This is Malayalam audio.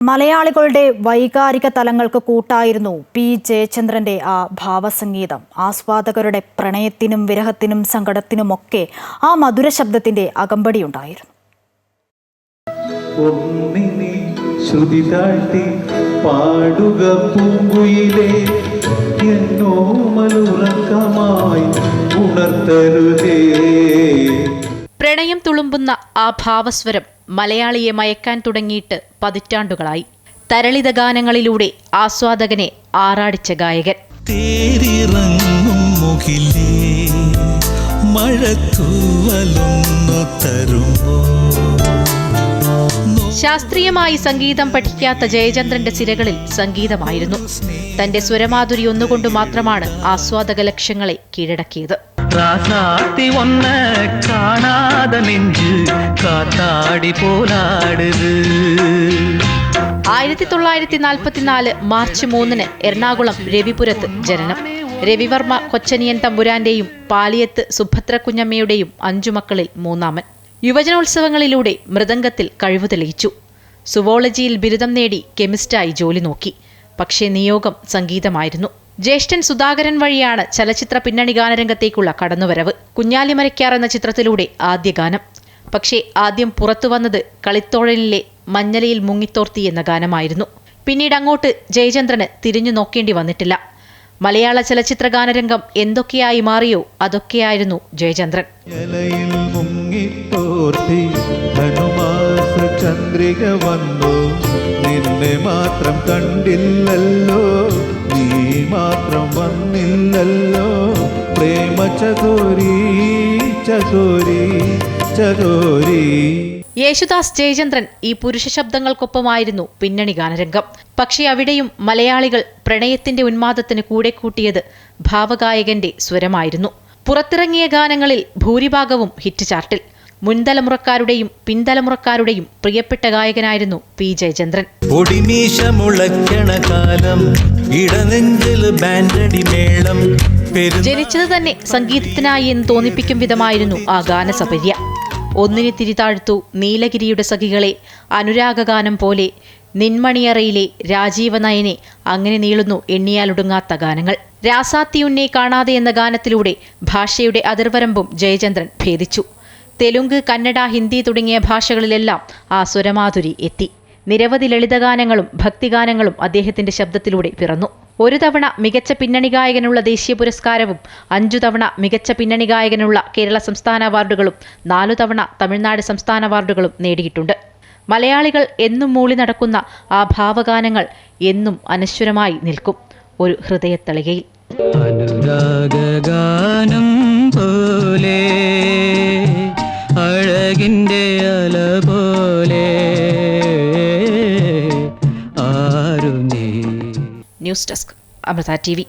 മലയാളികളുടെ വൈകാരിക തലങ്ങൾക്ക് കൂട്ടായിരുന്നു പി ജയചന്ദ്രന്റെ ആ ഭാവസംഗീതം. ആസ്വാദകരുടെ പ്രണയത്തിനും വിരഹത്തിനും സങ്കടത്തിനുമൊക്കെ ആ മധുര ശബ്ദത്തിന്റെ അകമ്പടിയുണ്ടായിരുന്നു. ശ്രുതി താഴ്ത്തി പാടുക പൂങ്കുയിലേ, എന്നോ മലുറക്കമായി ഉണർത്തരുതേ. പ്രണയം തുളുമ്പുന്ന ആ ഭാവസ്വരം മലയാളിയെ മയക്കാൻ തുടങ്ങിയിട്ട് പതിറ്റാണ്ടുകളായി. തരളിത ഗാനങ്ങളിലൂടെ ആസ്വാദകനെ ആറാടിച്ച ഗായകൻ. ശാസ്ത്രീയമായി സംഗീതം പഠിക്കാത്ത ജയചന്ദ്രന്റെ സിരകളിൽ സംഗീതമായിരുന്നു. തന്റെ സ്വരമാധുരി ഒന്നുകൊണ്ട് മാത്രമാണ് ആസ്വാദക ലക്ഷ്യങ്ങളെ കീഴടക്കിയത്. 1944 മാർച്ച് 3 എറണാകുളം രവിപുരത്ത് ജനനം. രവിവർമ്മ കൊച്ചനിയൻ തമ്പുരാന്റെയും പാലിയത്ത് സുഭദ്ര കുഞ്ഞമ്മയുടെയും 5 മക്കളിൽ മൂന്നാമൻ. യുവജനോത്സവങ്ങളിലൂടെ മൃദംഗത്തിൽ കഴിവ് തെളിയിച്ചു. സുവോളജിയിൽ ബിരുദം നേടി കെമിസ്റ്റായി ജോലി നോക്കി. പക്ഷേ നിയോഗം സംഗീതമായിരുന്നു. ജ്യേഷ്ഠൻ സുധാകരൻ വഴിയാണ് ചലച്ചിത്ര പിന്നണി ഗാനരംഗത്തേക്കുള്ള കടന്നുവരവ്. കുഞ്ഞാലിമരയ്ക്കാർ എന്ന ചിത്രത്തിലൂടെ ആദ്യ ഗാനം. പക്ഷേ ആദ്യം പുറത്തുവന്നത് കളിത്തോഴനിലെ മഞ്ഞലയിൽ മുങ്ങിത്തോർത്തി എന്ന ഗാനമായിരുന്നു. പിന്നീട് അങ്ങോട്ട് ജയചന്ദ്രന് തിരിഞ്ഞു നോക്കേണ്ടി വന്നിട്ടില്ല. മലയാള ചലച്ചിത്ര ഗാനരംഗം എന്തൊക്കെയായി മാറിയോ അതൊക്കെയായിരുന്നു ജയചന്ദ്രൻ. ചന്ദ്രിക വന്നു, നിന്നെ മാത്രം കണ്ടില്ലല്ലോ, നീ മാത്രം വന്നില്ലല്ലോ, പ്രേമ ചകോരി ചകോരി ചകോരി. യേശുദാസ്, ജയചന്ദ്രൻ ഈ പുരുഷ ശബ്ദങ്ങൾക്കൊപ്പമായിരുന്നു പിന്നണി ഗാനരംഗം. പക്ഷേ അവിടെയും മലയാളികൾ പ്രണയത്തിന്റെ ഉന്മാദത്തിന് കൂടെ കൂട്ടിയത് ഭാവഗായകന്റെ സ്വരമായിരുന്നു. പുറത്തിറങ്ങിയ ഗാനങ്ങളിൽ ഭൂരിഭാഗവും ഹിറ്റ് ചാർട്ടിൽ. മുൻതലമുറക്കാരുടെയും പിൻതലമുറക്കാരുടെയും പ്രിയപ്പെട്ട ഗായകനായിരുന്നു പി ജയചന്ദ്രൻ. ജനിച്ചത് തന്നെ സംഗീതത്തിനായി എന്ന് തോന്നിപ്പിക്കും വിധമായിരുന്നു ആ ഗാനസപര്യ. ഒന്നിനെ തിരിതാഴ്ത്തു, നീലഗിരിയുടെ സഖികളെ, അനുരാഗഗാനം പോലെ, നിൻമണിയറയിലെ, രാജീവനയനെ, അങ്ങനെ നീളുന്നു എണ്ണിയാലൊടുങ്ങാത്ത ഗാനങ്ങൾ. രാസാത്തിയുന്നെ കാണാതെ എന്ന ഗാനത്തിലൂടെ ഭാഷയുടെ അതിർവരമ്പും ജയചന്ദ്രൻ ഭേദിച്ചു. തെലുങ്ക്, കന്നഡ, ഹിന്ദി തുടങ്ങിയ ഭാഷകളിലെല്ലാം ആ സ്വരമാധുരി എത്തി. നിരവധി ലളിതഗാനങ്ങളും ഭക്തിഗാനങ്ങളും അദ്ദേഹത്തിന്റെ ശബ്ദത്തിലൂടെ പിറന്നു. 1 തവണ മികച്ച പിന്നണി ഗായകനുള്ള ദേശീയ പുരസ്കാരവും 5 തവണ മികച്ച പിന്നണി ഗായകനുള്ള കേരള സംസ്ഥാന അവാർഡുകളും 4 തവണ തമിഴ്നാട് സംസ്ഥാന അവാർഡുകളും നേടിയിട്ടുണ്ട്. മലയാളികൾ എന്നും മൂളി നടക്കുന്ന ആ ഭാവഗാനങ്ങൾ എന്നും അനശ്വരമായി നിൽക്കും ഒരു ഹൃദയത്തളികയിൽ. അനുരാഗഗാനം പോലെ, അഴകിന്റെ അല പോലെ, ന്യൂസ് ഡെസ്ക്, അമൃത TV.